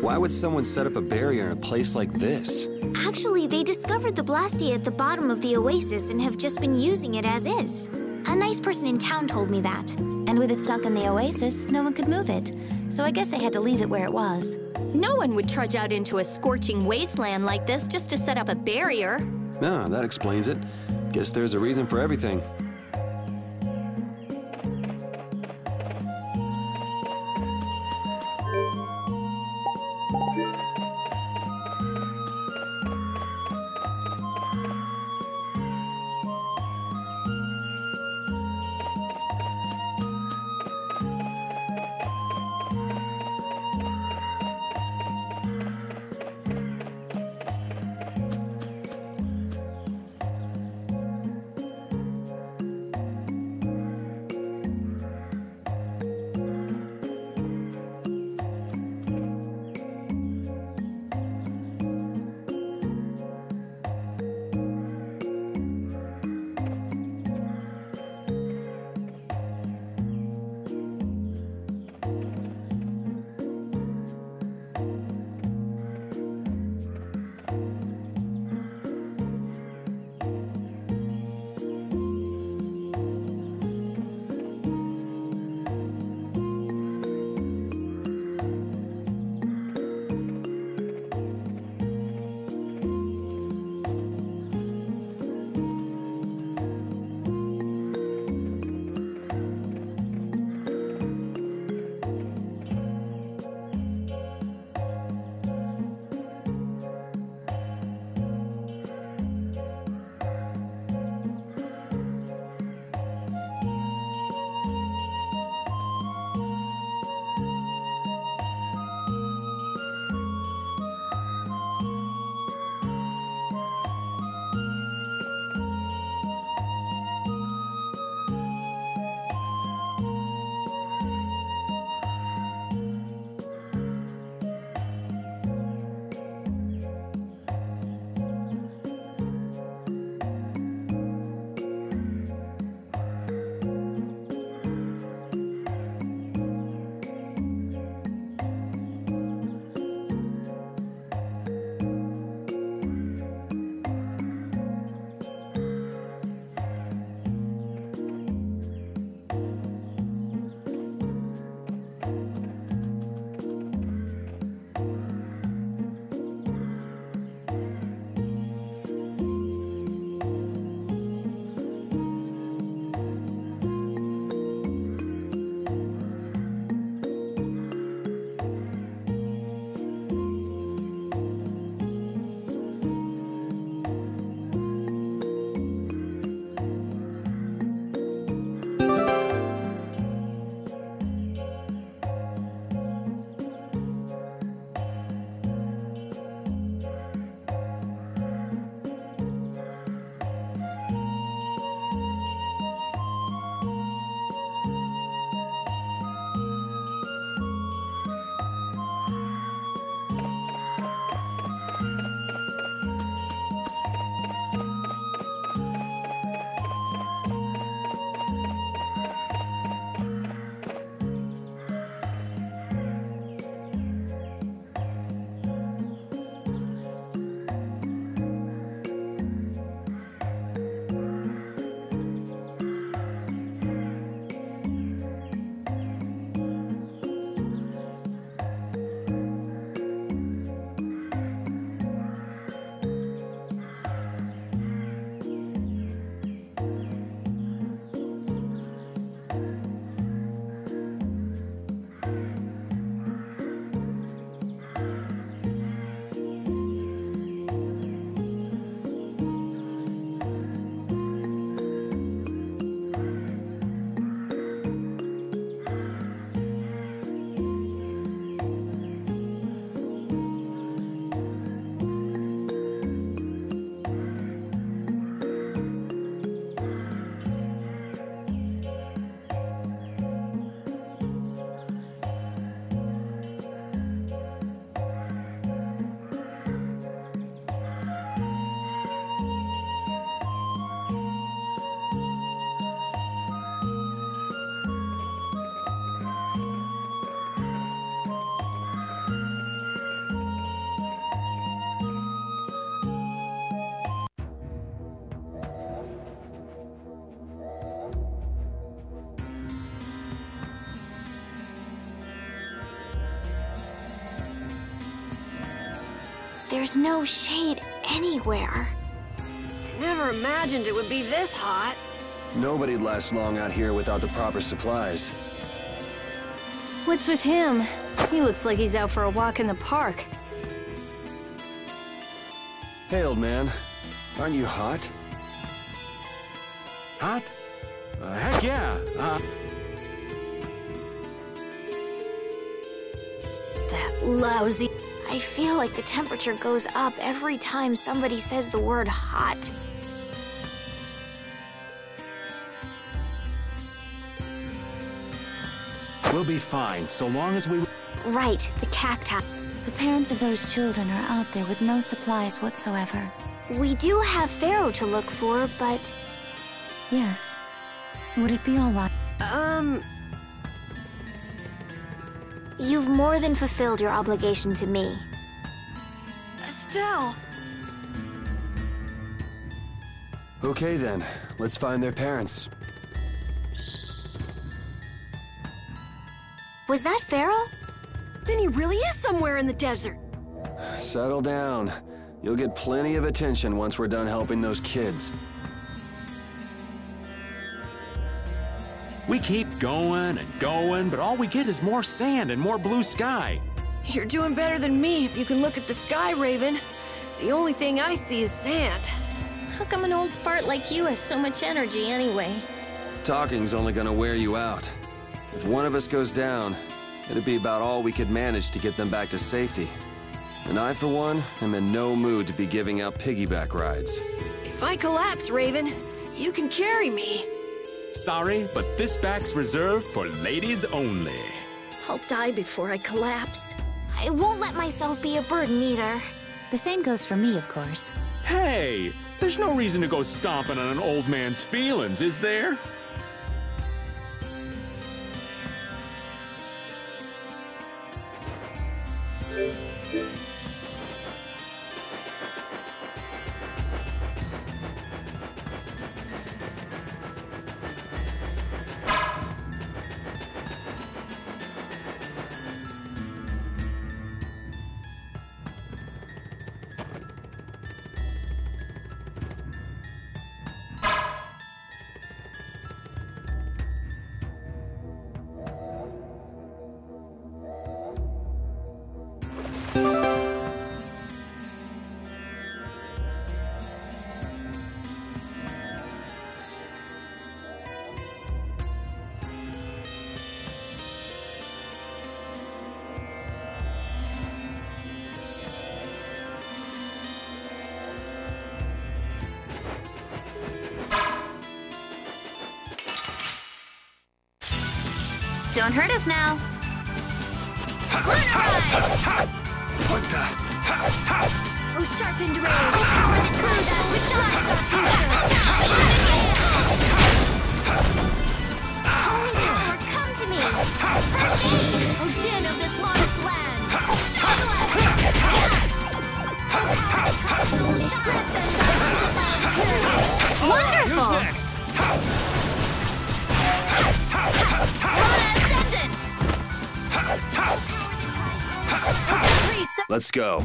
Why would someone set up a barrier in a place like this? Actually, they discovered the blastia at the bottom of the oasis and have just been using it as is. A nice person in town told me that. And with it sunk in the oasis, no one could move it. So I guess they had to leave it where it was. No one would trudge out into a scorching wasteland like this just to set up a barrier. Ah, that explains it. Guess there's a reason for everything. There's no shade anywhere. I never imagined it would be this hot. Nobody'd last long out here without the proper supplies. What's with him? He looks like he's out for a walk in the park. Hey, old man. Aren't you hot? Hot? Heck yeah. That lousy... I feel like the temperature goes up every time somebody says the word hot. We'll be fine, so long as we... Right, the cacti. The parents of those children are out there with no supplies whatsoever. We do have Pharaoh to look for, but... Yes. Would it be all right? You've more than fulfilled your obligation to me. Estelle! Okay then, let's find their parents. Was that Pharaoh? Then he really is somewhere in the desert. Settle down. You'll get plenty of attention once we're done helping those kids. We keep going and going, but all we get is more sand and more blue sky. You're doing better than me if you can look at the sky, Raven. The only thing I see is sand. How come an old fart like you has so much energy anyway? Talking's only gonna wear you out. If one of us goes down, it'd be about all we could manage to get them back to safety. And I, for one, am in no mood to be giving out piggyback rides. If I collapse, Raven, you can carry me. Sorry, but this back's reserved for ladies only. I'll die before I collapse. I won't let myself be a burden either. The same goes for me, of course. Hey, there's no reason to go stomping on an old man's feelings, is there? Don't hurt us now. What the? Oh, sharpened rage! For the true soul shines our future! Holy power, come to me! First aid! O din of this modest land! Soul shine! Wonderful! Who's next? Let's go.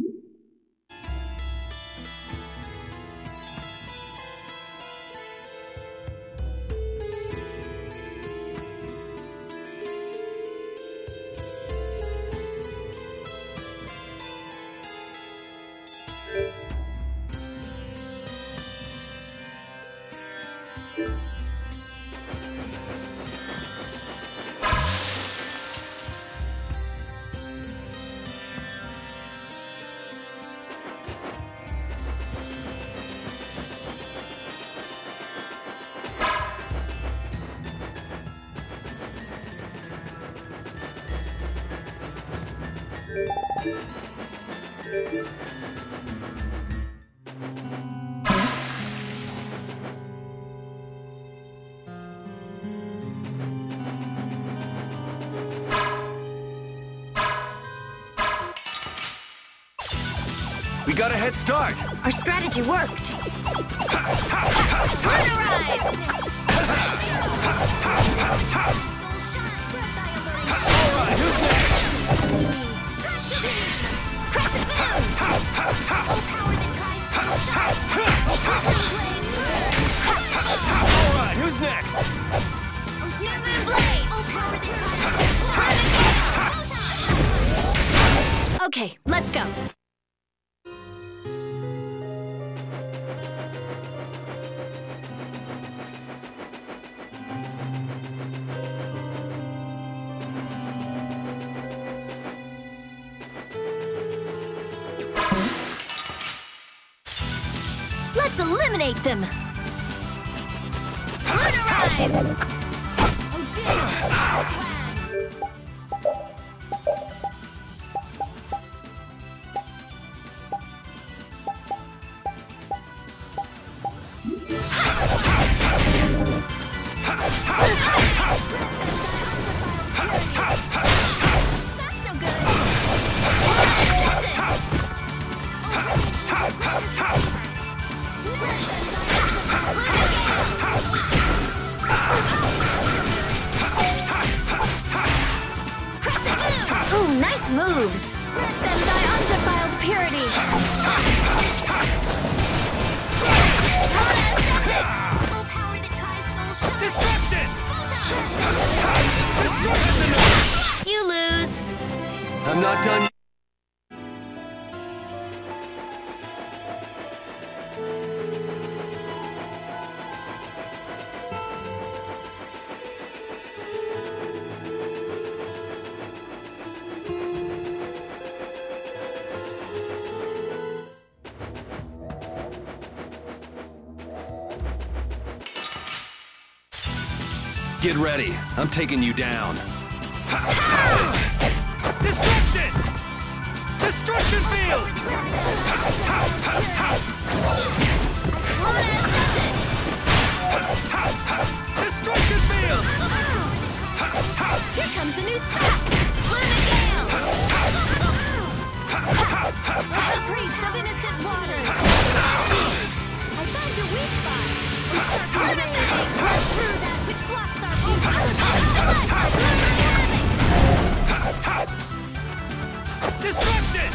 We got a head start. Our strategy worked. All right, who's next? Okay, let's go. Let's eliminate them! Lunarize! Oh dear! That's no good! Ooh, nice moves! Grant them thy undefiled purity! Destruction! Destruction! You lose! I'm not done yet. Get ready. I'm taking you down. Destruction! Destruction field! Destruction field! Here comes a new spot! Luna Gale! The priest of innocent waters! I found your weak spot! Run through that which blocks our future! Destruction!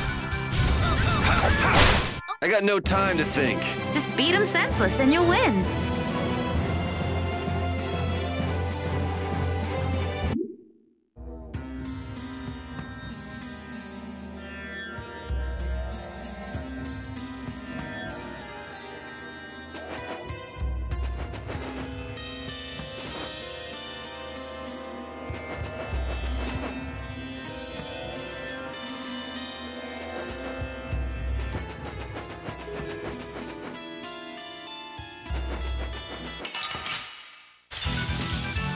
I got no time to think. Just beat him senseless and you'll win.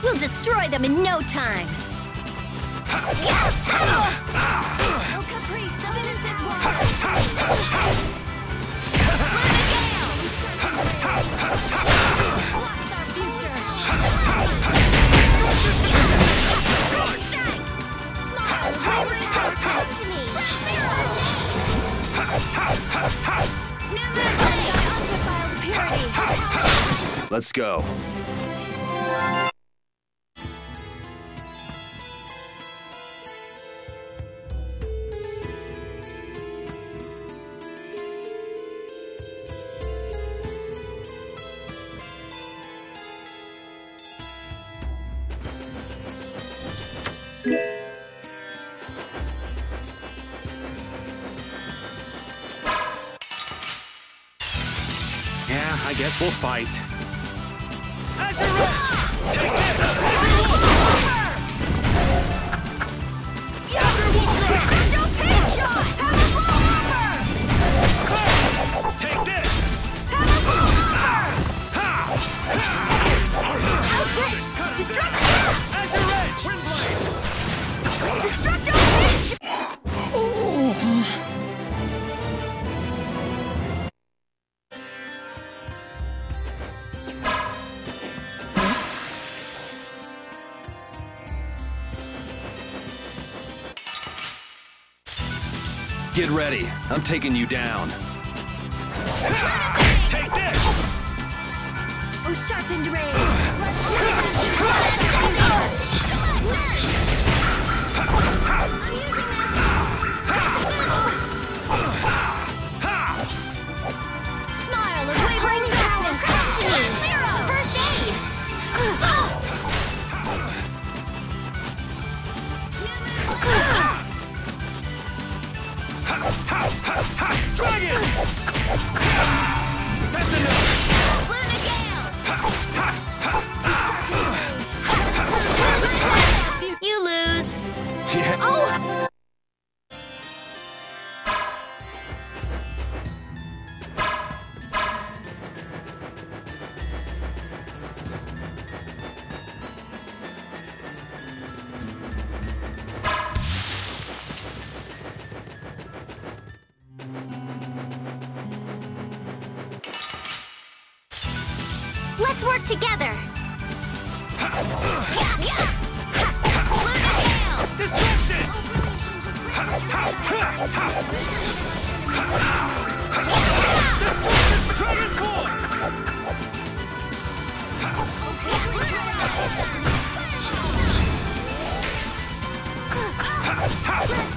We'll destroy them in no time! Oh, caprice of innocent waters! Blocks our future! Strike! Smile, wavering our destiny! Never play undefiled purity! Let's go. Yeah, I guess we'll fight. Azure Ridge! Take this! Azure Wolf! Azure Wolf Strike! Don't pain shot! Have a blow! Take this! Outbreaks! Destruction! Azure Ridge! Windblade! Destructo Pinch! Get ready. I'm taking you down. Take this! Oh, sharpened rays! Smile of wavering darkness! First aid! Yeah. Oh! Let's work together! Destruction! Destruction! Dragon's Sword!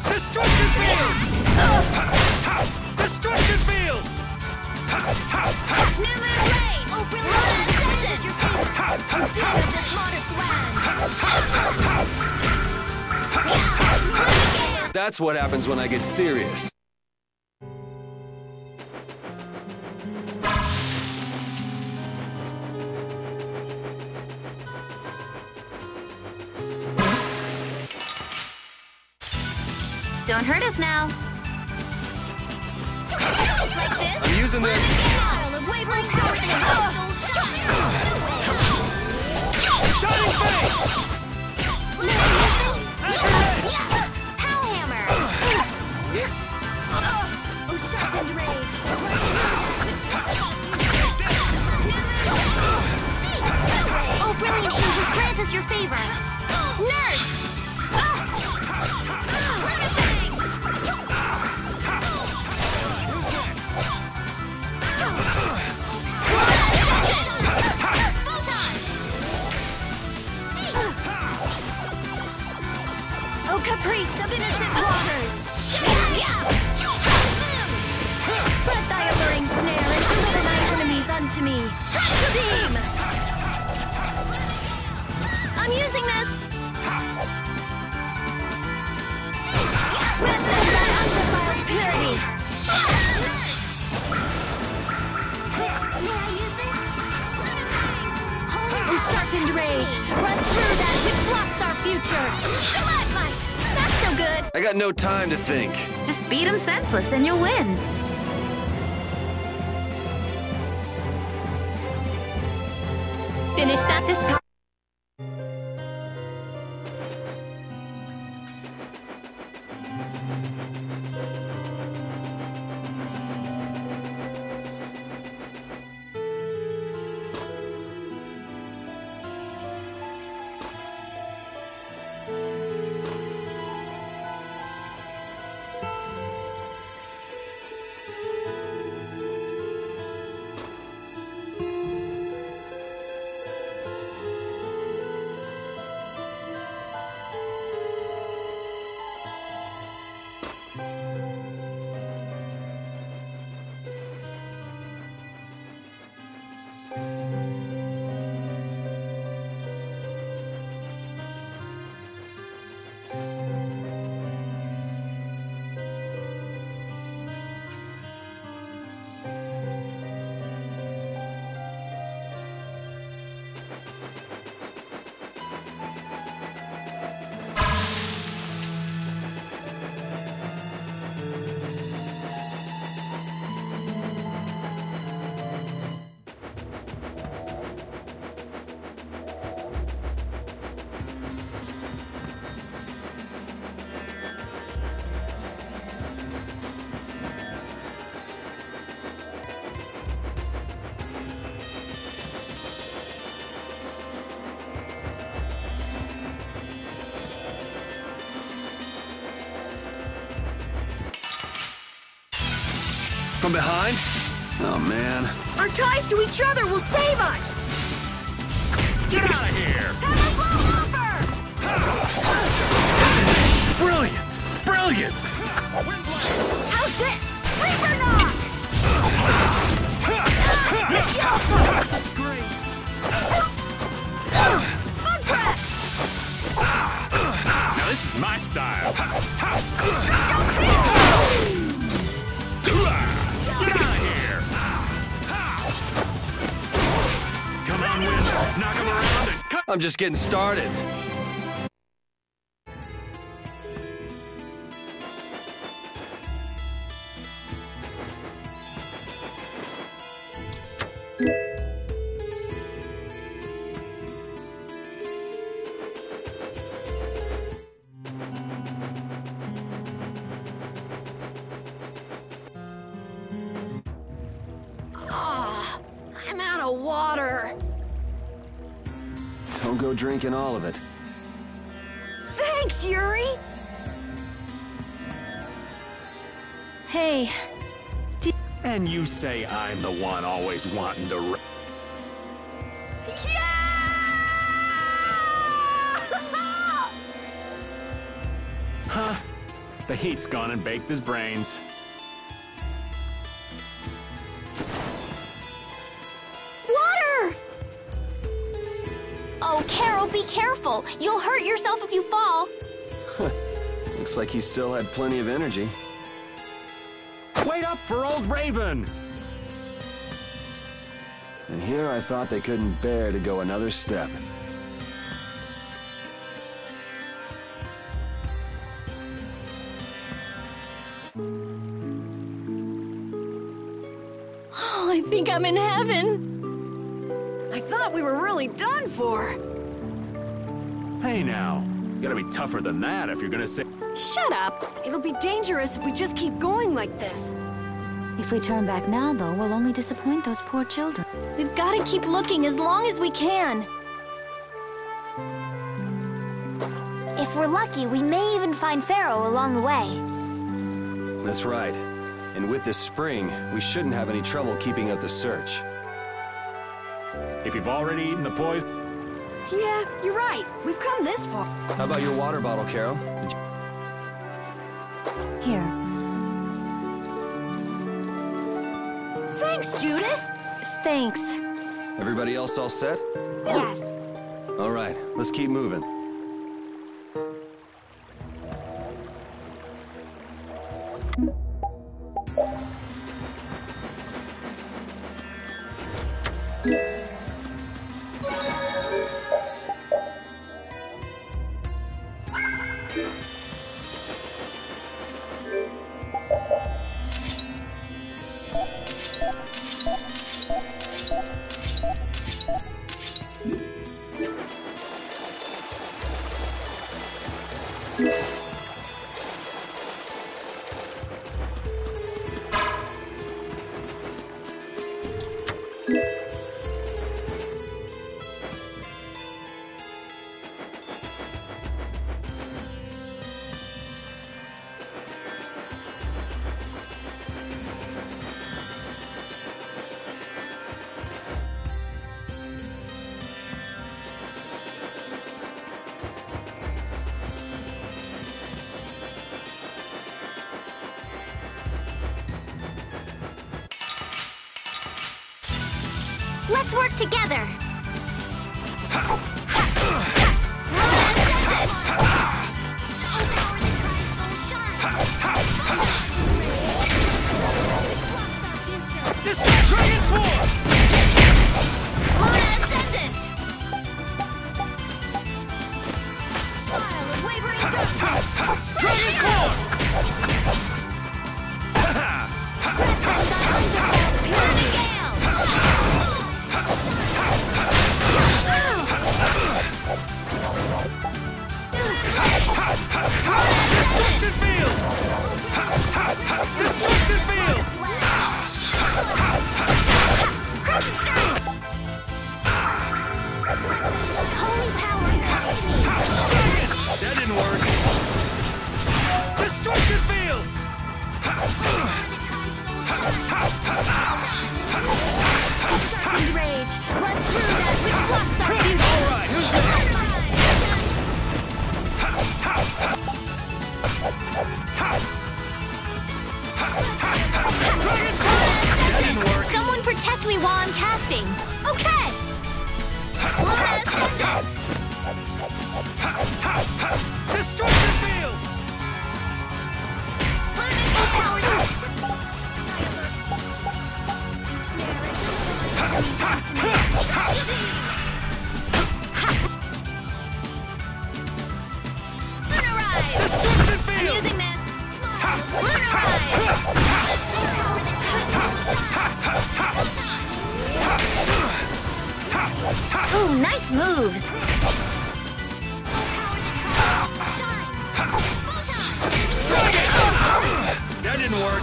Destruction Field! Destruction Field! New Moon Raid! Oh, brilliant! Ascendant! Your favorite deal of this modest land! That's what happens when I get serious. Don't hurt us now. Like this? I'm using this. All of wavering dark and soul shine! Shining Face! Power Hammer! Oh, sharpened rage! Oh, brilliant angels, grant us your favor! Nurse! Oh, caprice of innocent waters! Spread thy alluring snare and deliver my enemies unto me! Tractor beam! I'm using this! Rid them thy undefiled purity! Splash! May I use this? Holy sharpened rage! Run through that which blocks our future! Stalagmite! That's no good! I got no time to think. Just beat him senseless and you'll win. Finish that this power. From behind? Oh, man. Our ties to each other will save us! Get out of here! Brilliant! Brilliant! How's this? Reaper knock! Such grace! Bug press! Now this is my style! Get out of here! Come on, Wind! Knock him around and cut! I'm just getting started. Don't go drinking all of it. Thanks, Yuri! Hey, And you say I'm the one always wanting to... Yeah! Huh? The heat's gone and baked his brains. Water! Oh, Carol, be careful. You'll hurt yourself if you fall. Looks like he still had plenty of energy. Wait up for old Raven! And here I thought they couldn't bear to go another step. oh, I think I'm in heaven. I thought we were really done for. Hey now, you gotta be tougher than that if you're gonna say... Shut up. It'll be dangerous if we just keep going like this. If we turn back now, though, we'll only disappoint those poor children. We've got to keep looking as long as we can. If we're lucky, we may even find Pharaoh along the way. That's right. And with this spring, we shouldn't have any trouble keeping up the search. If you've already eaten the poison... Yeah, you're right. We've come this far. How about your water bottle, Carol? Here. Thanks, Judith! Thanks. Everybody else all set? Yes. All right, let's keep moving. Let's work together. This Dragon Sword! Luna Ascendant! Smile of wavering darkness. Dragon Sword! Burning Gale! Destruction Field! Destruction Field! Holy power continues. That didn't work. Destruction Field! Sharpened rage. Run through that which blocks our future. All right, who's next? Dragon Sword! That didn't work. Someone protect me while I'm casting. Okay. Luna Ascendant! Destruction Field! Destruction I'm Field! using this. Lunar Rise! Ooh, nice moves. That didn't work.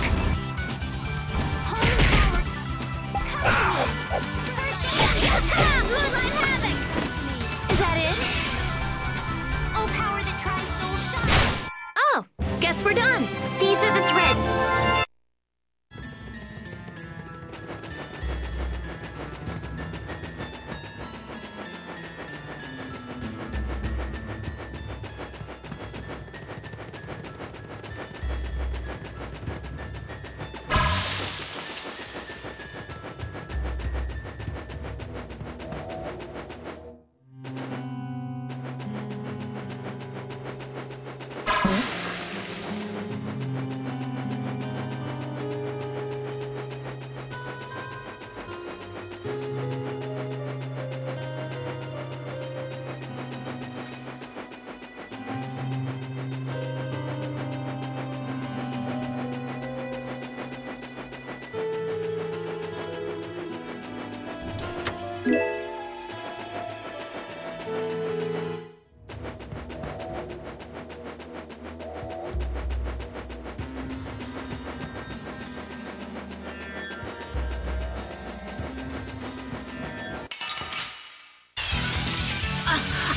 Is that it? guess we're done. These are the threads.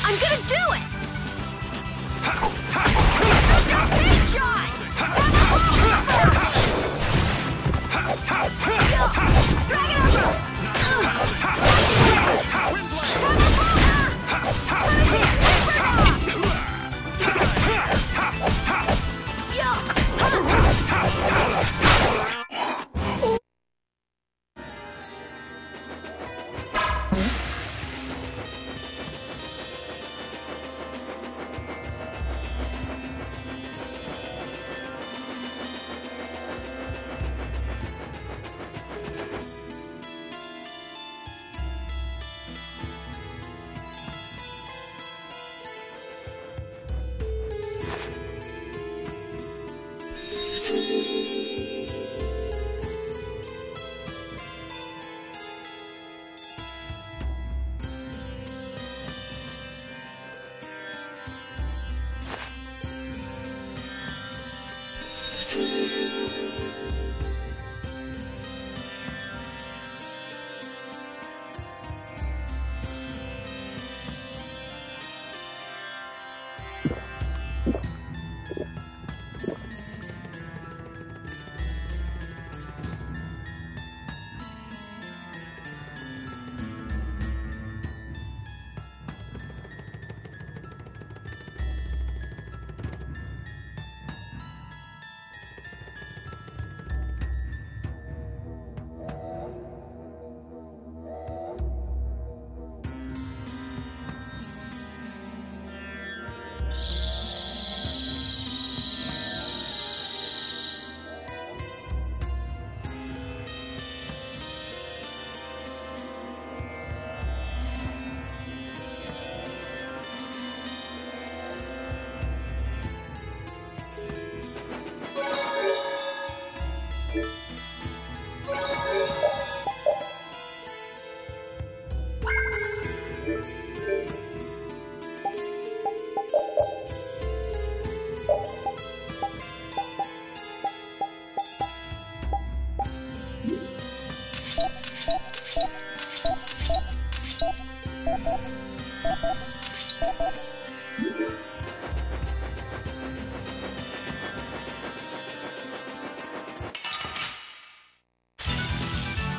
I'm gonna do it! Big shot! Dragon Arrow!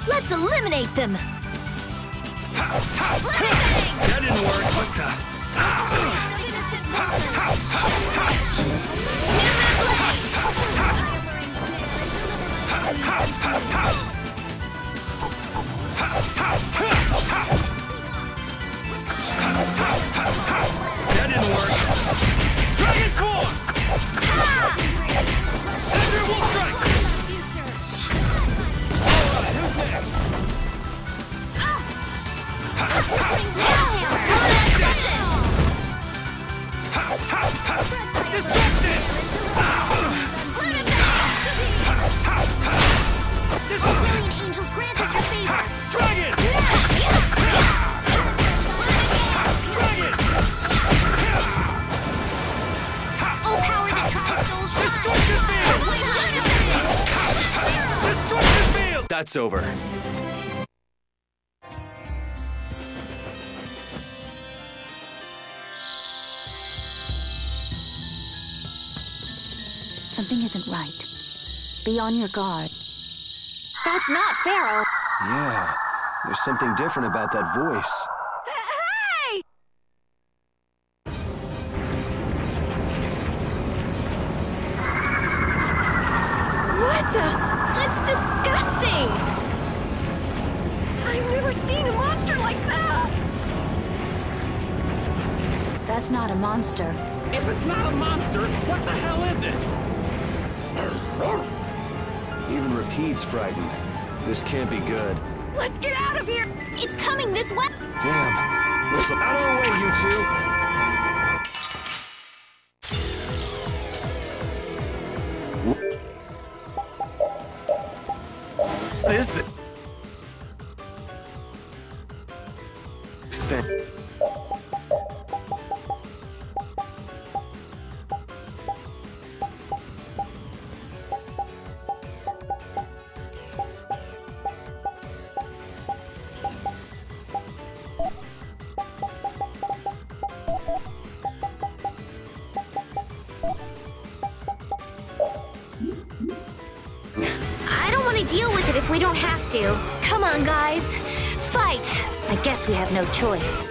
Let's eliminate them! That didn't work. What the? That didn't work. Dragon Swarm! That's your wolf strike! Alright, who's next? Destruction! Brilliant angels, grant us your favor! Dragon! Dragon! Oh, power that tries souls shine! Destruction field! Destruction field! That's over. Something isn't right. Be on your guard. That's not Pharaoh. Yeah, there's something different about that voice. Hey! What the? It's disgusting! I've never seen a monster like that! That's not a monster. If it's not a monster, what the hell is it? Even Repeat's frightened. This can't be good. Let's get out of here! It's coming this way. Damn. Listen, out of the way, you two! What is this? Thing? I don't want to deal with it if we don't have to. Come on, guys. Fight. I guess we have no choice.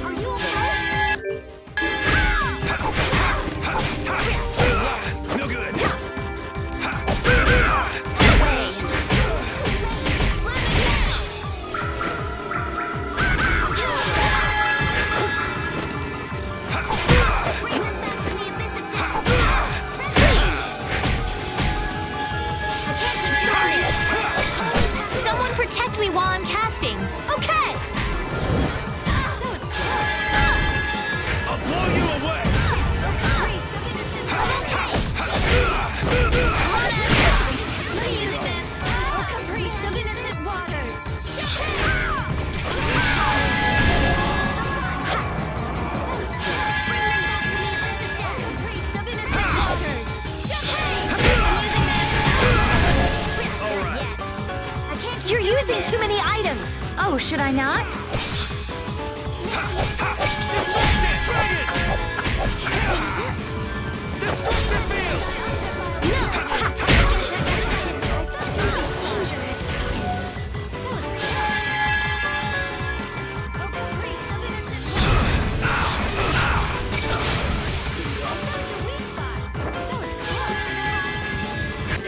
Are you okay? No good. Bring them back from the abyss of death. Please. I can't keep doing this. Someone protect me while I'm casting. Okay. That was close. I'll blow you away! Priest of innocent Let me use this. Caprice of innocent waters. You're using too many items. Oh, should I not? Destruction field! This is dangerous.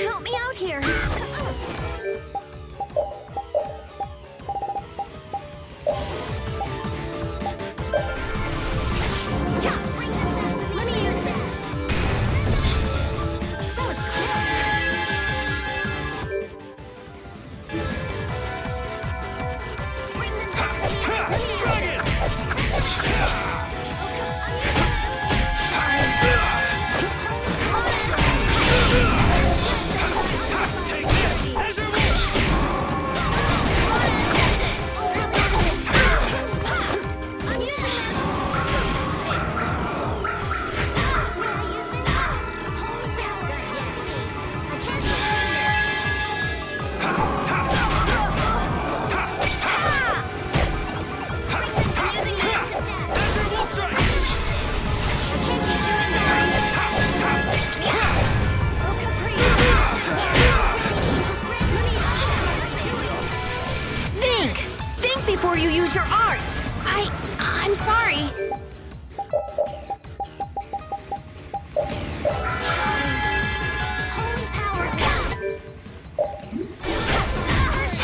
Help me out here! Let me use this. That was close. Bring them back to the abyss of darkness. Take this! As your wish! I'm using this. May I use this? Holy power entity. I can't I'm using the abyss of death. As your wolf strike! I can't keep doing this. Oh, Caprice. Just grant me Think! Think before you use your arts! I'm sorry. Holy power cut. First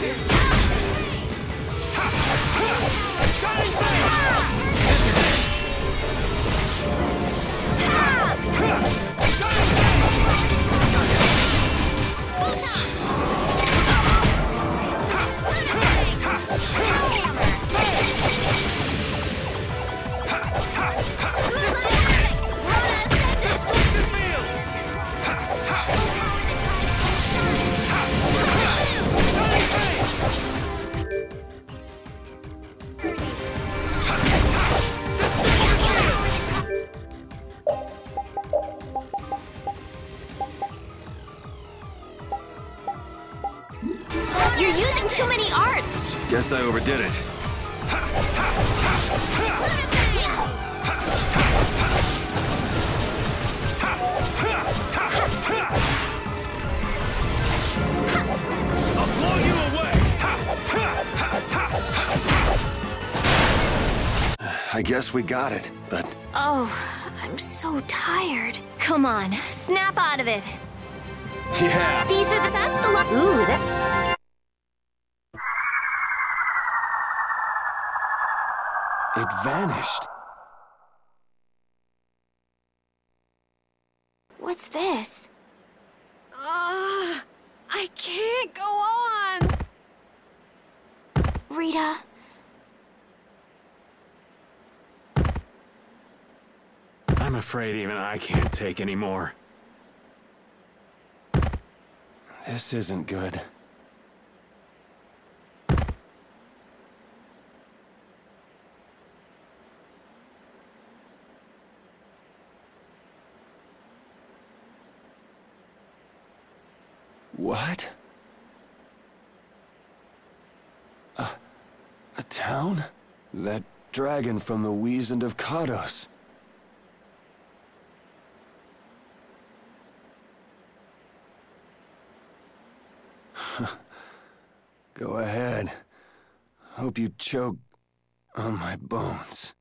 This many arts. Guess I overdid it. I'll blow you away! I guess we got it, but Oh, I'm so tired. Come on, snap out of it. yeah. That's the line. Ooh, that. It vanished. What's this? I can't go on! Rita. I'm afraid even I can't take any more. This isn't good. What? A town? That dragon from the Wizened of Kados. Go ahead. Hope you choke on my bones.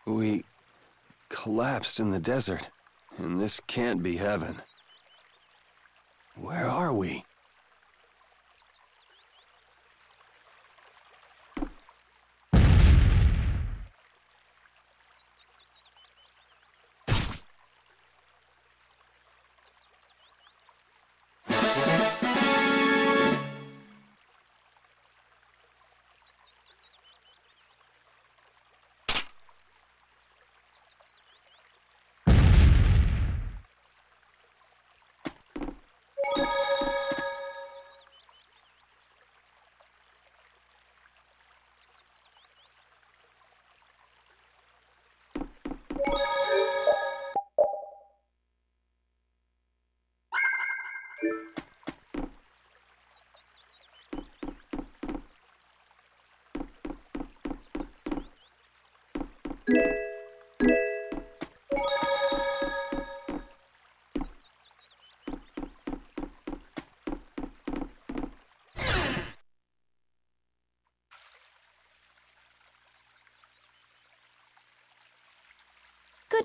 We collapsed in the desert, and this can't be heaven. Where are we?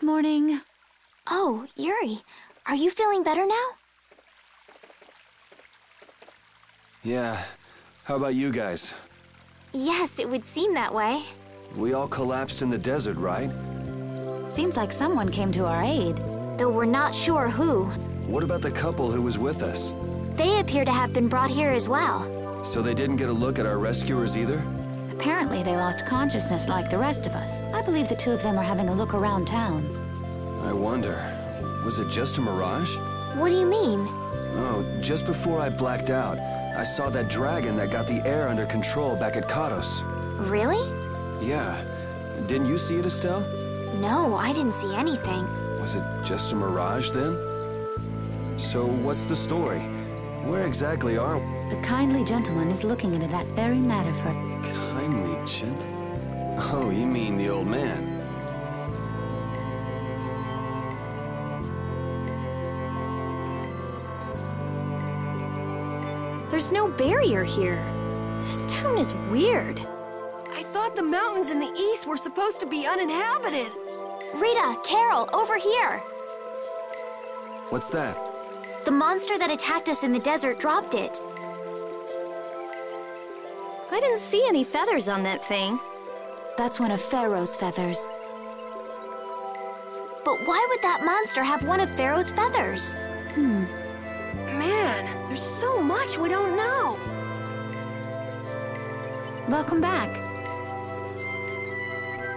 Good morning. Oh, Yuri, are you feeling better now? Yeah. How about you guys? Yes, it would seem that way. We all collapsed in the desert, right? Seems like someone came to our aid. Though we're not sure who. What about the couple who was with us? They appear to have been brought here as well. So they didn't get a look at our rescuers either? Apparently they lost consciousness like the rest of us. I believe the two of them are having a look around town. I wonder, was it just a mirage? What do you mean? Oh, just before I blacked out, I saw that dragon that got the air under control back at Kados. Really? Yeah. Didn't you see it, Estelle? No, I didn't see anything. Was it just a mirage then? So what's the story? Where exactly are we? The kindly gentleman is looking into that very matter for... Kindly gent? Oh, you mean the old man? There's no barrier here. This town is weird. I thought the mountains in the east were supposed to be uninhabited. Rita, Carol, over here. What's that? The monster that attacked us in the desert dropped it. I didn't see any feathers on that thing. That's one of Pharaoh's feathers. But why would that monster have one of Pharaoh's feathers? Man, there's so much we don't know. Welcome back.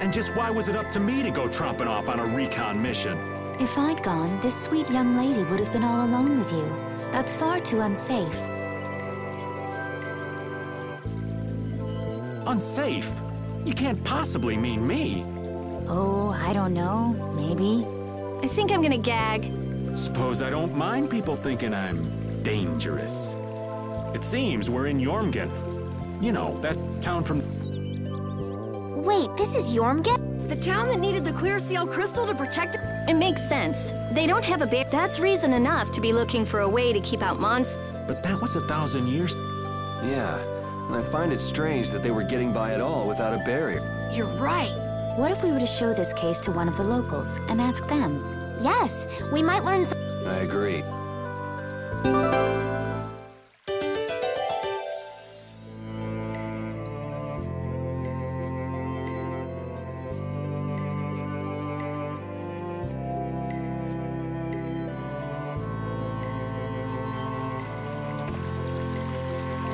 And just why was it up to me to go tromping off on a recon mission? If I'd gone, this sweet young lady would have been all alone with you. That's far too unsafe. Unsafe? You can't possibly mean me. Oh, I don't know. Maybe. I think I'm gonna gag. Suppose I don't mind people thinking I'm dangerous. It seems we're in Jormungand. You know, that town from... Wait, this is Jormungand? The town that needed the clear seal crystal to protect it? It makes sense. They don't have a bear. That's reason enough to be looking for a way to keep out monsters. But that was 1,000 years... Yeah, and I find it strange that they were getting by at all without a barrier. You're right. What if we were to show this case to one of the locals and ask them? Yes, we might learn some. I agree.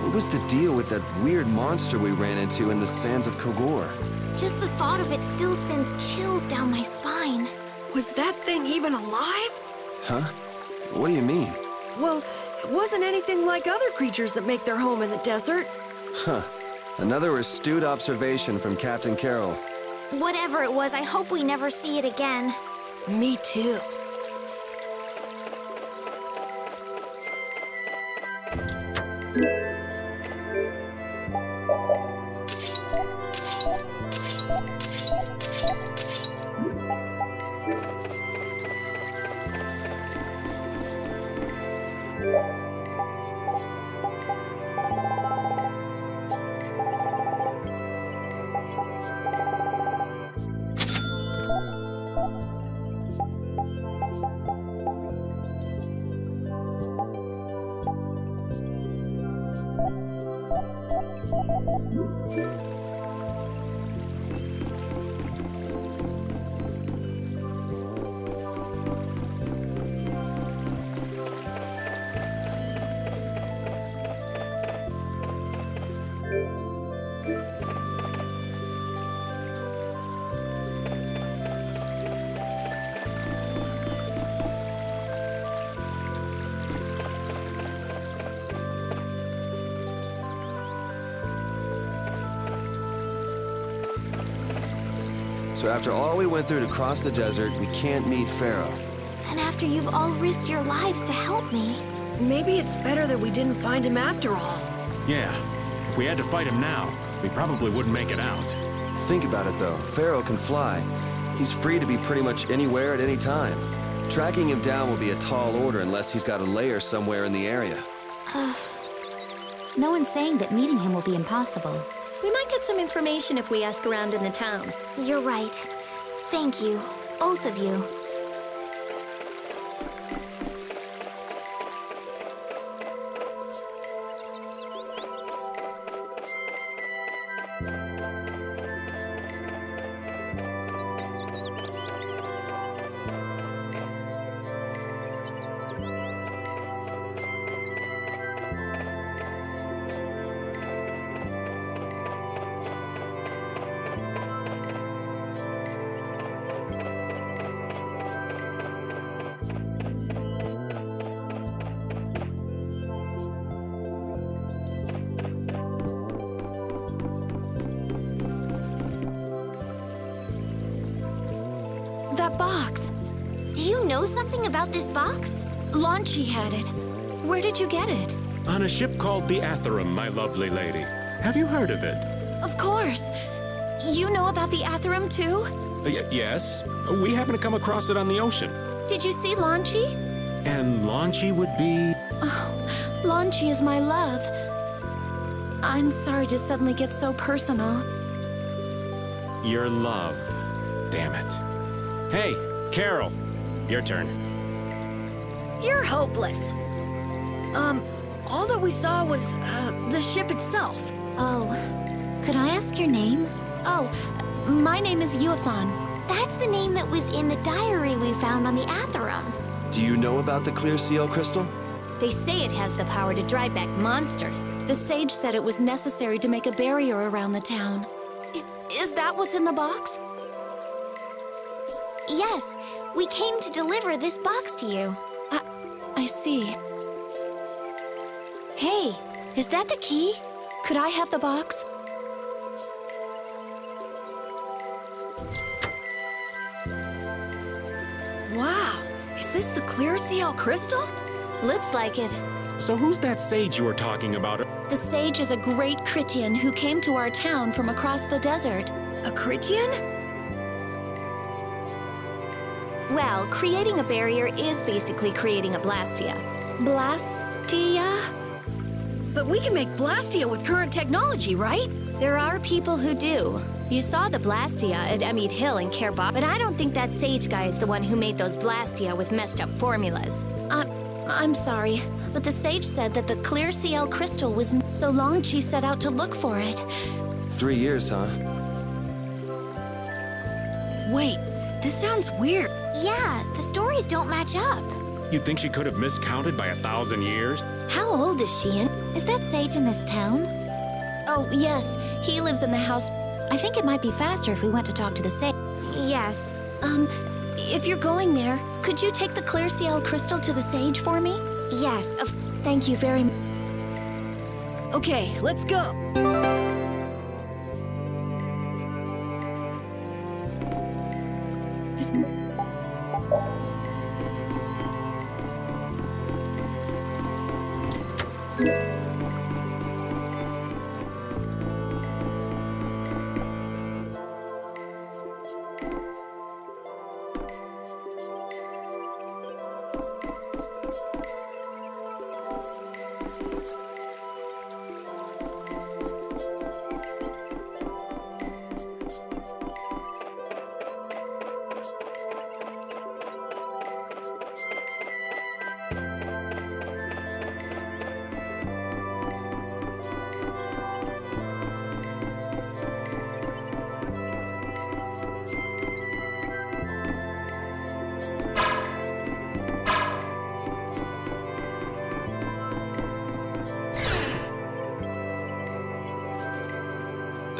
What was the deal with that weird monster we ran into in the sands of Kogor? Just the thought of it still sends chills down my spine. Was that thing even alive? Huh? What do you mean? Well, it wasn't anything like other creatures that make their home in the desert. Huh. Another astute observation from Captain Carroll. Whatever it was, I hope we never see it again. Me too. So after all we went through to cross the desert, we can't meet Pharaoh. And after you've all risked your lives to help me. Maybe it's better that we didn't find him after all. Yeah, if we had to fight him now, we probably wouldn't make it out. Think about it though, Pharaoh can fly. He's free to be pretty much anywhere at any time. Tracking him down will be a tall order unless he's got a lair somewhere in the area. No one's saying that meeting him will be impossible. We might get some information if we ask around in the town. You're right. Thank you, both of you. That box. Do you know something about this box? Launchy had it. Where did you get it? On a ship called the Atherum, my lovely lady. Have you heard of it? Of course. You know about the Atherum too? Yes. We happened to come across it on the ocean. Did you see Launchy? And Launchy would be... Oh, Launchy is my love. I'm sorry to suddenly get so personal. Your love. Damn it. Hey, Carol. Your turn. You're hopeless. All that we saw was, the ship itself. Oh, could I ask your name? Oh, my name is Yuafan. That's the name that was in the diary we found on the Atherum. Do you know about the clear seal crystal? They say it has the power to drive back monsters. The sage said it was necessary to make a barrier around the town. Is that what's in the box? Yes, we came to deliver this box to you. I see. Hey, is that the key? Could I have the box? Wow, is this the clear CL crystal? Looks like it. So who's that sage you were talking about? The sage is a great Critian who came to our town from across the desert. A Critian? Well, creating a barrier is basically creating a Blastia. Blastia? But we can make Blastia with current technology, right? There are people who do. You saw the Blastia at Emmett Hill in Kerbop, but I don't think that sage guy is the one who made those Blastia with messed up formulas. I'm sorry, but the sage said that the clear CL crystal was so long she set out to look for it. 3 years, huh? Wait, this sounds weird. Yeah, the stories don't match up. You'd think she could have miscounted by 1,000 years? How old is she? Is that sage in this town? Oh, yes, he lives in the house. I think it might be faster if we went to talk to the sage. Yes. If you're going there, could you take the clear CL crystal to the sage for me? Yes, Thank you very much. Okay, let's go.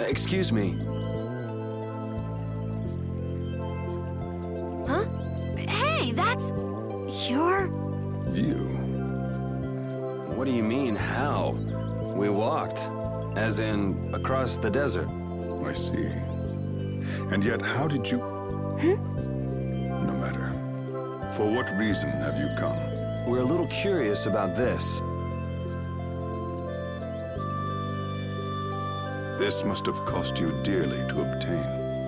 Excuse me. Huh? Hey, that's... You're... You. What do you mean, how? We walked. As in, across the desert. I see. And yet, how did you... No matter. For what reason have you come? We're a little curious about this. This must have cost you dearly to obtain.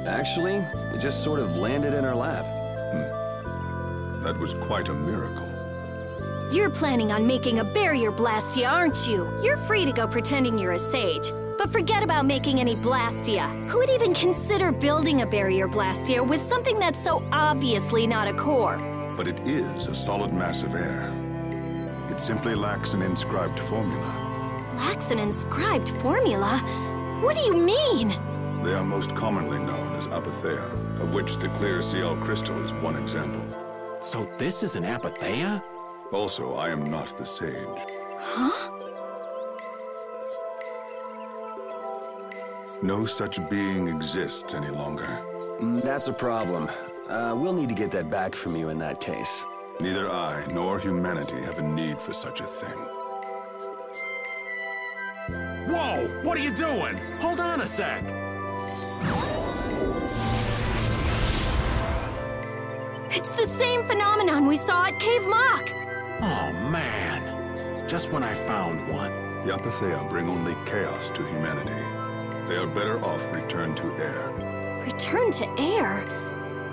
Actually, it just sort of landed in our lap. That was quite a miracle. You're planning on making a barrier Blastia, aren't you? You're free to go pretending you're a sage. But forget about making any Blastia. Who would even consider building a barrier Blastia with something that's so obviously not a core? But it is a solid mass of air. It simply lacks an inscribed formula. Lacks an inscribed formula? What do you mean? They are most commonly known as apatheia, of which the clear CL crystal is one example. So this is an apatheia? Also, I am not the sage. Huh? No such being exists any longer. That's a problem. We'll need to get that back from you in that case. Neither I nor humanity have a need for such a thing. Whoa! What are you doing? Hold on a sec. It's the same phenomenon we saw at Cave Mock. Oh, man. Just when I found one. The apatheia bring only chaos to humanity. They are better off returned to air. Return to air?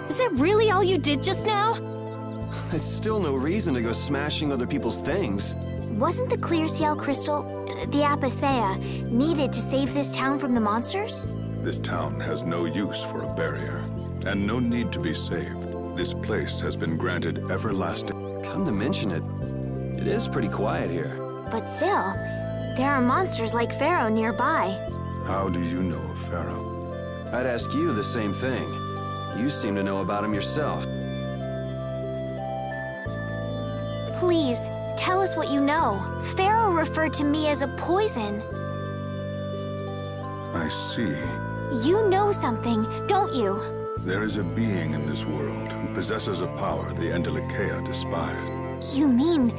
Is that really all you did just now? It's still no reason to go smashing other people's things. Wasn't the clear CL crystal, the apatheia, needed to save this town from the monsters? This town has no use for a barrier, and no need to be saved. This place has been granted everlasting. Come to mention it, it is pretty quiet here. But still, there are monsters like Pharaoh nearby. How do you know of Pharaoh? I'd ask you the same thing. You seem to know about him yourself. Please, tell us what you know. Pharaoh referred to me as a poison. I see. You know something, don't you? There is a being in this world who possesses a power the Endelikeia despise. You mean...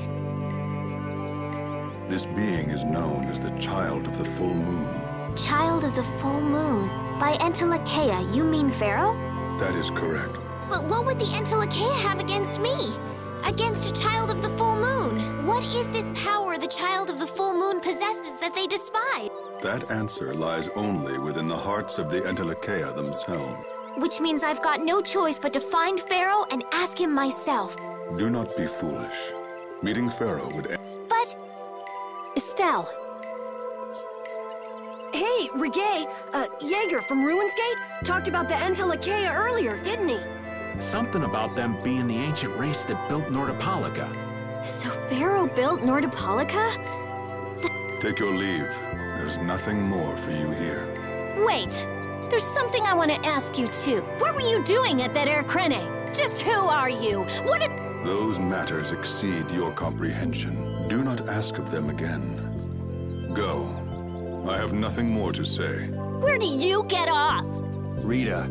This being is known as the Child of the Full Moon. Child of the Full Moon. By Endelikeia, you mean Pharaoh? That is correct. But what would the Entelekea have against me? Against a child of the full moon? What is this power the child of the full moon possesses that they despise? That answer lies only within the hearts of the Entelekea themselves. Which means I've got no choice but to find Pharaoh and ask him myself. Do not be foolish. Meeting Pharaoh would end. But... Estelle. Hey, Reggae, Jaeger from Ruins Gate talked about the Entelekea earlier, didn't he? Something about them being the ancient race that built Nordopolica. So Pharaoh built Nordopolica? Take your leave. There's nothing more for you here. Wait, there's something I want to ask you too. What were you doing at that Air Crene? Just who are you? What did... Those matters exceed your comprehension. Do not ask of them again. Go. I have nothing more to say. Where do you get off? Rita.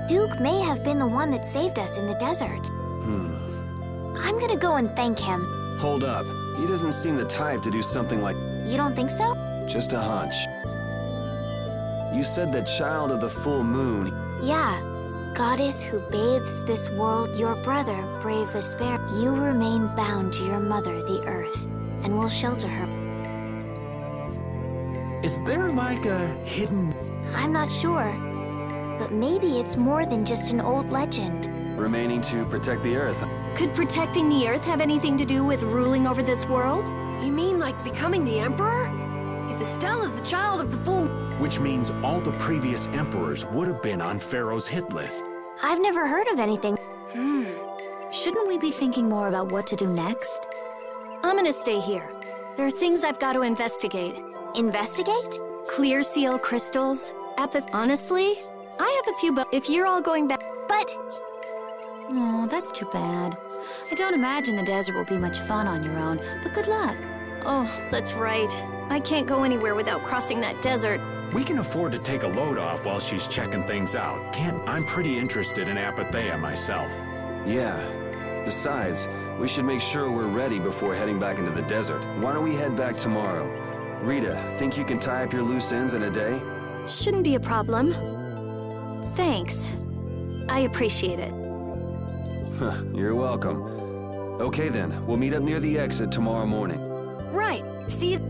Duke may have been the one that saved us in the desert. I'm gonna go and thank him. Hold up. He doesn't seem the type to do something like... You don't think so? Just a hunch. You said that child of the full moon... Yeah. Goddess who bathes this world, your brother, brave Vesperia. You remain bound to your mother, the earth, and will shelter her. Is there like a hidden... I'm not sure. But maybe it's more than just an old legend. remaining to protect the Earth. Could protecting the Earth have anything to do with ruling over this world? You mean like becoming the Emperor? If Estelle is the child of the full... Which means all the previous emperors would have been on Pharaoh's hit list. I've never heard of anything. Shouldn't we be thinking more about what to do next? I'm gonna stay here. There are things I've got to investigate. Investigate? Clear seal crystals, honestly, I have a few, but if you're all going back... But... Oh, that's too bad. I don't imagine the desert will be much fun on your own, but good luck. Oh, that's right. I can't go anywhere without crossing that desert. We can afford to take a load off while she's checking things out. I'm pretty interested in Apatheia myself. Yeah. Besides, we should make sure we're ready before heading back into the desert. Why don't we head back tomorrow? Rita, think you can tie up your loose ends in a day? Shouldn't be a problem. Thanks. I appreciate it. You're welcome. Okay then, we'll meet up near the exit tomorrow morning. Right. See you...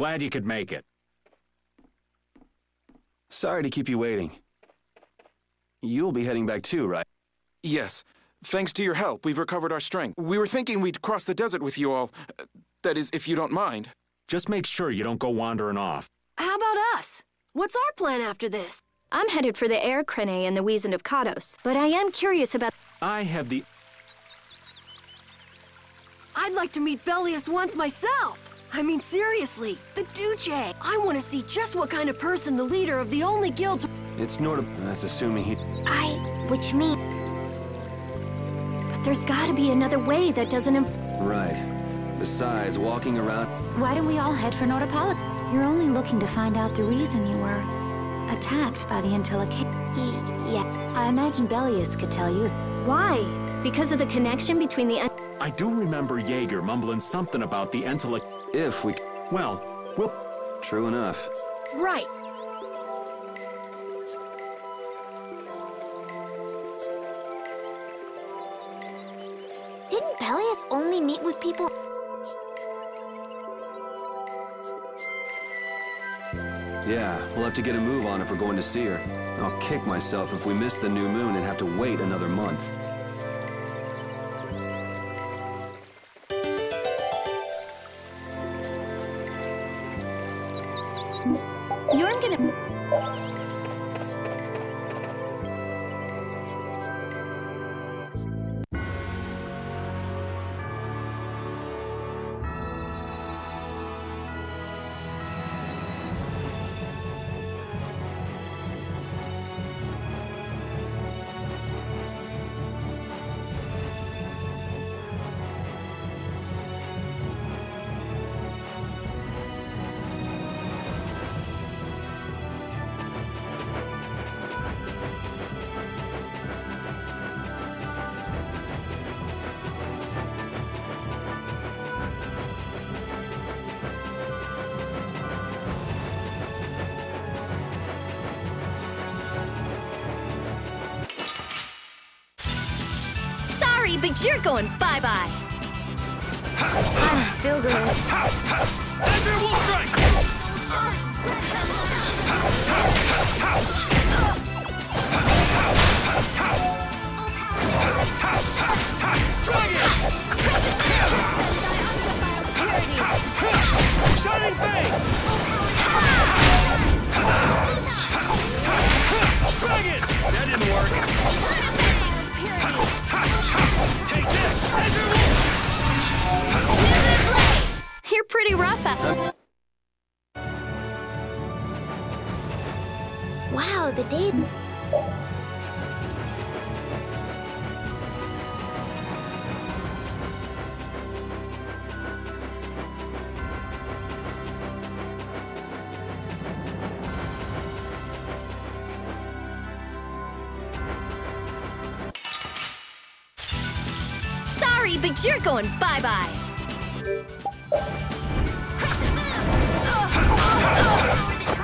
Glad you could make it. Sorry to keep you waiting. You'll be heading back too, right? Yes. Thanks to your help, we've recovered our strength. We were thinking we'd cross the desert with you all. That is, if you don't mind. Just make sure you don't go wandering off. How about us? What's our plan after this? I'm headed for the Air Crane and the Wiesen of Kados, but I am curious about... I have the... I'd like to meet Belius once myself. I mean, seriously, the Duce. I want to see just what kind of person the leader of the only guild... It's Norda... That's assuming he... Which means... But there's gotta be another way that doesn't... Right. Besides, walking around... Why don't we all head for Nordopolis? You're only looking to find out the reason you were attacked by the Intellicate. Yeah. I imagine Belius could tell you. Why? Because of the connection between the... I do remember Jaeger mumbling something about the intellect... If we... Well, we'll... True enough. Right. Didn't Belius only meet with people... Yeah, we'll have to get a move on if we're going to see her. I'll kick myself if we miss the new moon and have to wait another month. You're gonna... But you're going bye-bye. I don't feel good. Azure Wolf Strike! Dragon! Shining Fang! Dragon! That didn't work. Take this! Azure Wolf! You're pretty rough out. Wow, the day... Sorry, but you're going bye-bye.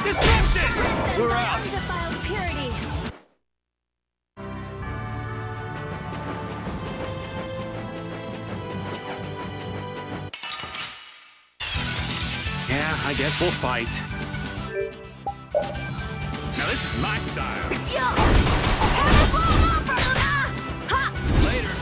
Destruction! We're out! Undefiled purity. Yeah, I guess we'll fight. Now this is my style. Later.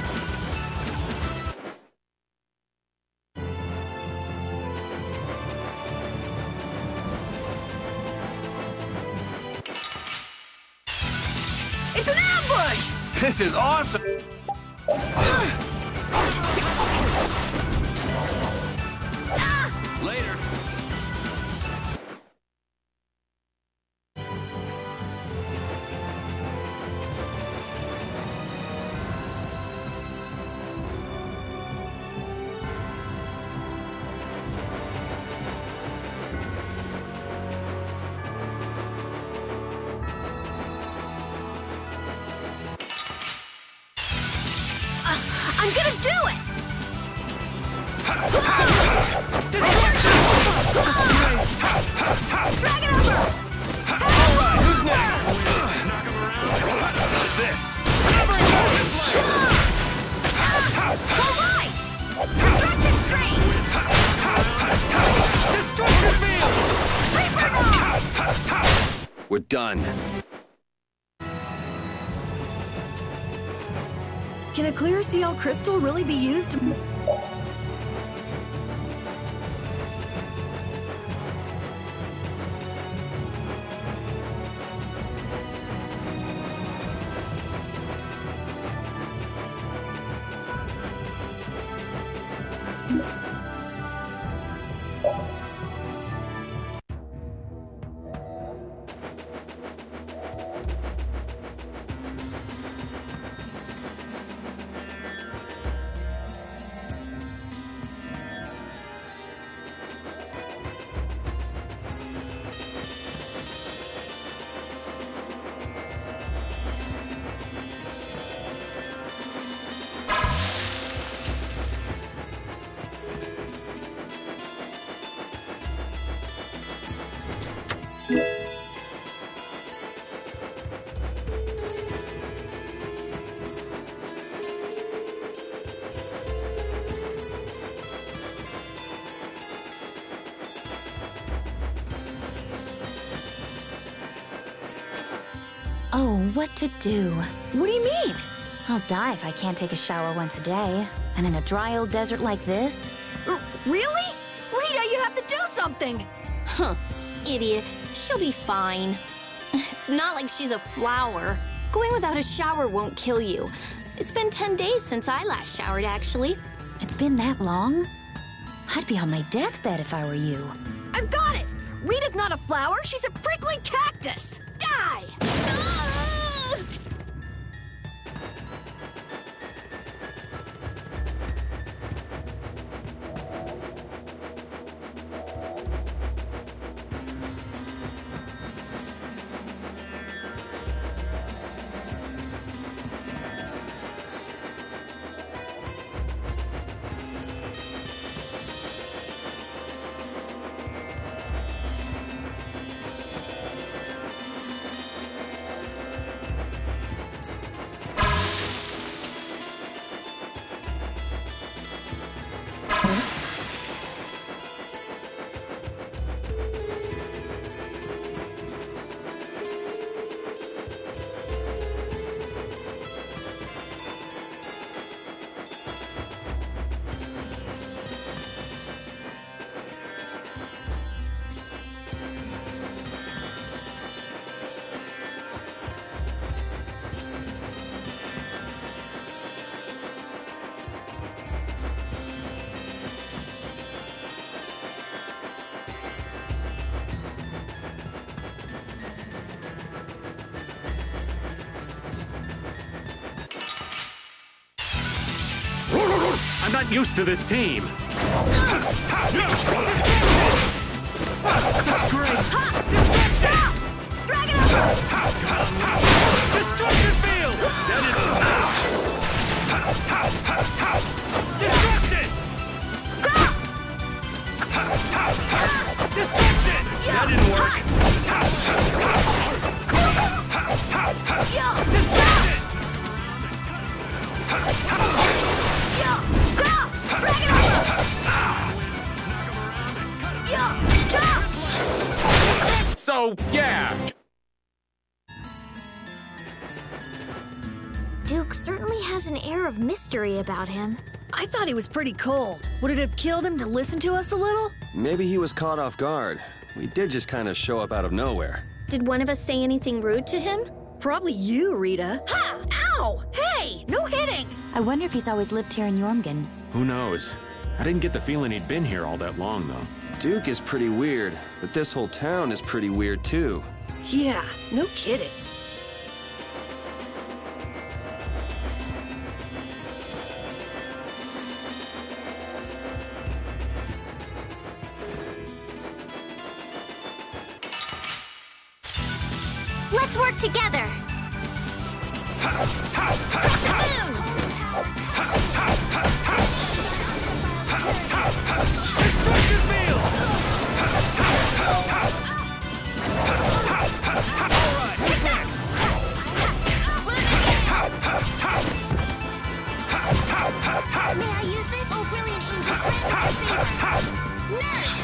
It's an ambush! This is awesome! Later. I'm gonna do it! Drag it over! Alright, who's next? Knock him around. What's this? Severing Golden Blade! All right! Destruction Stream! Destruction Field! We're done. Can a clear CL crystal really be used to... Oh, what to do? What do you mean? I'll die if I can't take a shower once a day. And in a dry old desert like this? Really? Rita, you have to do something! Huh. Idiot. She'll be fine. It's not like she's a flower. Going without a shower won't kill you. It's been 10 days since I last showered, actually. It's been that long? I'd be on my deathbed if I were you. I've got it! Rita's not a flower, she's a prickly cactus! Die! I'm not used to this team. Such grace! Distraction! Drag it over! Destruction field! Destruction! Destruction! That didn't work. Destruction! So, yeah. Duke certainly has an air of mystery about him. I thought he was pretty cold. Would it have killed him to listen to us a little? Maybe he was caught off guard. We did just kind of show up out of nowhere. Did one of us say anything rude to him? Probably you, Rita. Ha! Ow! Hey! No hitting! I wonder if he's always lived here in Jormungand. Who knows? I didn't get the feeling he'd been here all that long, though. Duke is pretty weird, but this whole town is pretty weird, too. Yeah, no kidding. Let's work together! Destruction field! Alright, what's next? May I use this? Oh, brilliant angels, grant us your favor. Nurse!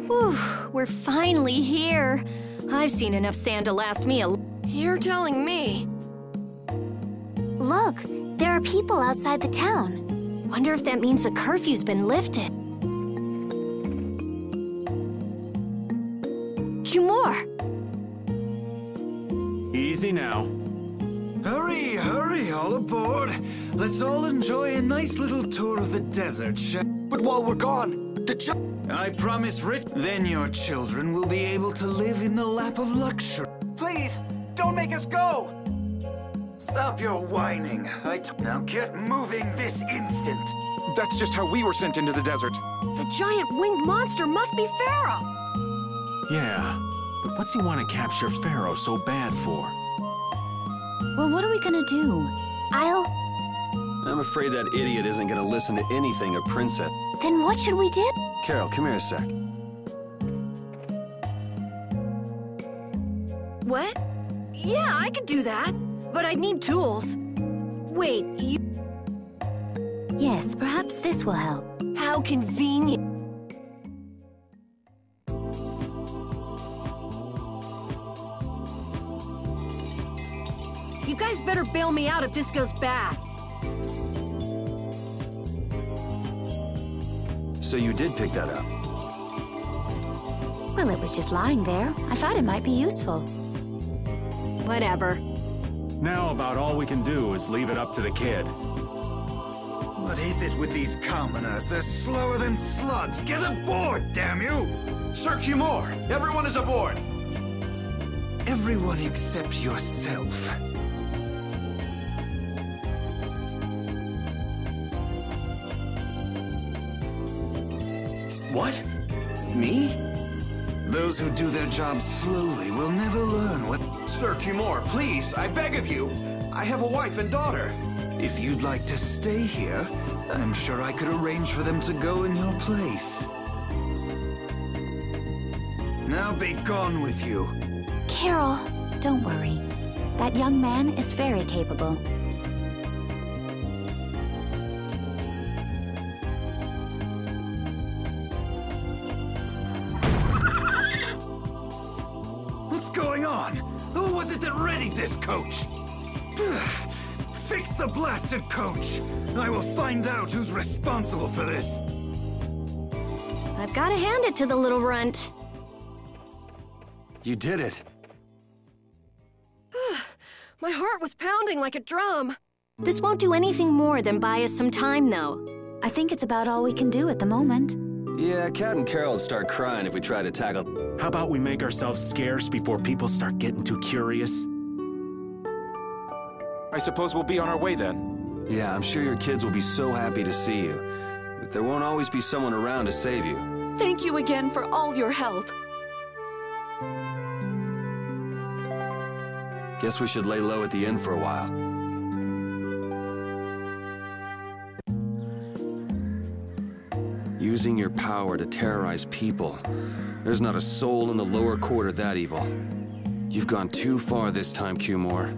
Whew, we're finally here. I've seen enough sand to last me a... You're telling me. Look, there are people outside the town. Wonder if that means the curfew's been lifted. Cumore! Easy now. Hurry, hurry, all aboard. Let's all enjoy a nice little tour of the desert, But while we're gone, I promise, Rich, then your children will be able to live in the lap of luxury. Please, don't make us go! Stop your whining. Now get moving this instant. That's just how we were sent into the desert. The giant winged monster must be Pharaoh! Yeah, but what's he want to capture Pharaoh so bad for? Well, what are we gonna do? I'm afraid that idiot isn't gonna listen to anything a princess. Then what should we do? Carol, come here a sec. What? Yeah, I could do that. But I'd need tools. Wait, you... Yes, perhaps this will help. How convenient. You guys better bail me out if this goes bad. So you did pick that up? Well, it was just lying there. I thought it might be useful. Whatever. Now about all we can do is leave it up to the kid. What is it with these commoners? They're slower than slugs. Get aboard, damn you! Sir Cumore, everyone is aboard! Everyone except yourself. What? Me? Those who do their jobs slowly will never learn what... Sir Cumore, please, I beg of you. I have a wife and daughter. If you'd like to stay here, I'm sure I could arrange for them to go in your place. Now be gone with you. Carol. Don't worry. That young man is very capable. What's going on? Who was it that readied this coach? Fix the blasted coach! I will find out who's responsible for this. I've got to hand it to the little runt. You did it. My heart was pounding like a drum. This won't do anything more than buy us some time, though. I think it's about all we can do at the moment. Yeah, Cat and Carol would start crying if we try to tackle... How about we make ourselves scarce before people start getting too curious? I suppose we'll be on our way then. Yeah, I'm sure your kids will be so happy to see you. But there won't always be someone around to save you. Thank you again for all your help. Guess we should lay low at the inn for a while. Using your power to terrorize people. There's not a soul in the lower quarter that evil. You've gone too far this time, Cumore.